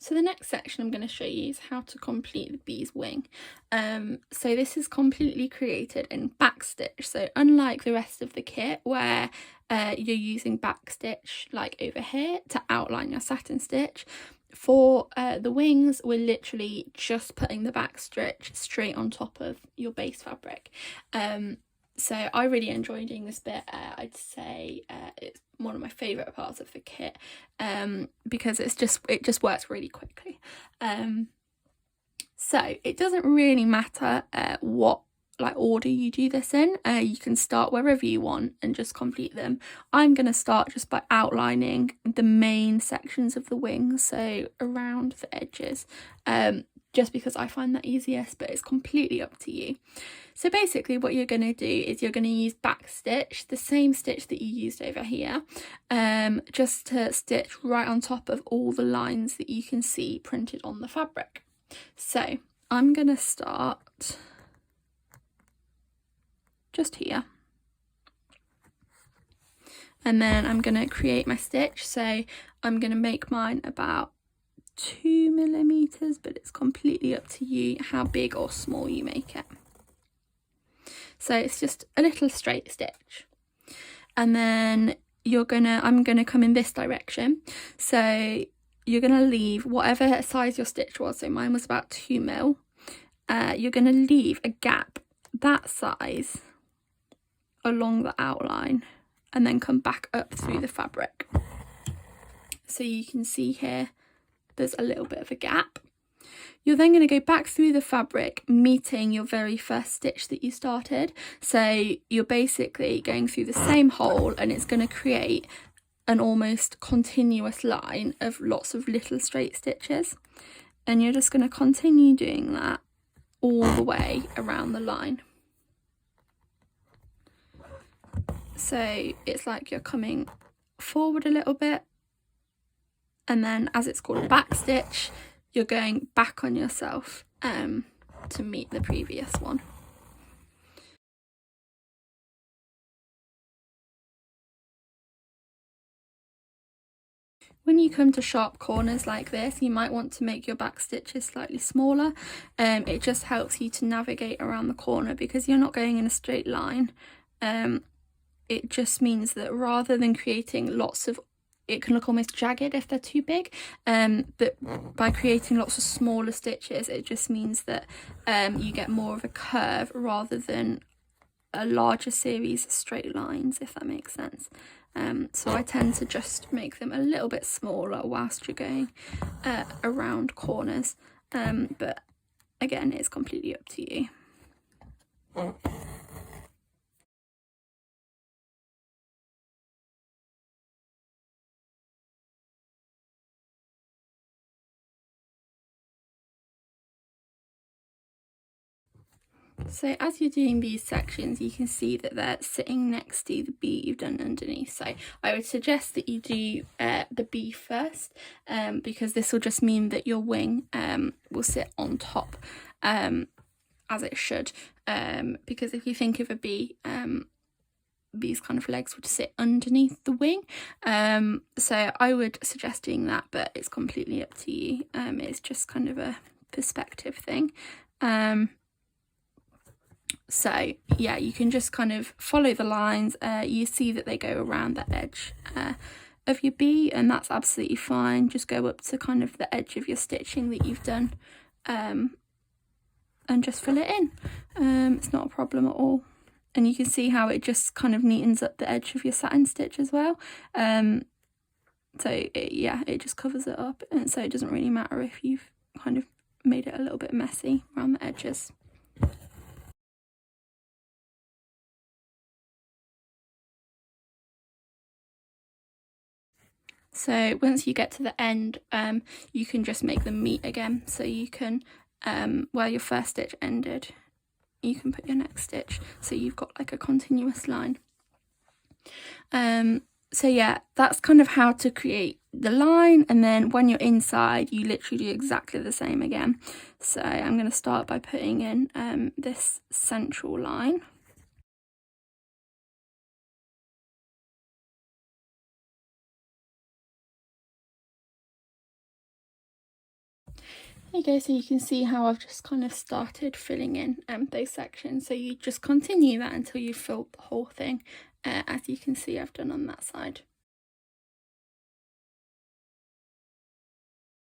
So the next section I'm going to show you is how to complete the bee's wing. So this is completely created in backstitch. So unlike the rest of the kit where you're using backstitch like over here to outline your satin stitch, for the wings we're literally just putting the backstitch straight on top of your base fabric. So I really enjoy doing this bit. I'd say it's one of my favourite parts of the kit, because it just works really quickly. So it doesn't really matter what order you do this in. You can start wherever you want and just complete them. I'm going to start just by outlining the main sections of the wings, so around the edges, just because I find that easiest, but it's completely up to you. So basically what you're going to do is you're going to use backstitch, the same stitch that you used over here, just to stitch right on top of all the lines that you can see printed on the fabric. So I'm going to start just here, and then I'm going to create my stitch. So I'm going to make mine about 2 millimeters, but it's completely up to you how big or small you make it. So it's just a little straight stitch, and then I'm gonna come in this direction. So you're gonna leave whatever size your stitch was. So mine was about 2 mil. You're gonna leave a gap that size along the outline, and then come back up through the fabric. So you can see here there's a little bit of a gap. You're then going to go back through the fabric, meeting your very first stitch that you started. So you're basically going through the same hole, and it's going to create an almost continuous line of lots of little straight stitches. And you're just going to continue doing that all the way around the line. So it's like you're coming forward a little bit, and then, as it's called, a back stitch, you're going back on yourself to meet the previous one. When you come to sharp corners like this, you might want to make your back stitches slightly smaller. It just helps you to navigate around the corner because you're not going in a straight line. It just means that rather than creating lots of, it can look almost jagged if they're too big, but by creating lots of smaller stitches, it just means that you get more of a curve rather than a larger series of straight lines, if that makes sense. So I tend to just make them a little bit smaller whilst you're going around corners, but again, it's completely up to you. So as you're doing these sections, you can see that they're sitting next to the bee you've done underneath. So I would suggest that you do the bee first, because this will just mean that your wing will sit on top, as it should. Because if you think of a bee, these kind of legs would sit underneath the wing. So I would suggest doing that, but it's completely up to you. It's just kind of a perspective thing. So yeah, you can just kind of follow the lines. You see that they go around the edge of your bee, and that's absolutely fine. Just go up to kind of the edge of your stitching that you've done, and just fill it in. It's not a problem at all. And you can see how it just kind of neatens up the edge of your satin stitch as well. It just covers it up, and so it doesn't really matter if you've kind of made it a little bit messy around the edges. So once you get to the end, you can just make them meet again. So you can, where your first stitch ended, you can put your next stitch. So you've got like a continuous line. So yeah, that's kind of how to create the line. And then when you're inside, you literally do exactly the same again. So I'm going to start by putting in this central line. There you go, so you can see how I've just kind of started filling in those sections. So you just continue that until you've filled the whole thing, as you can see I've done on that side.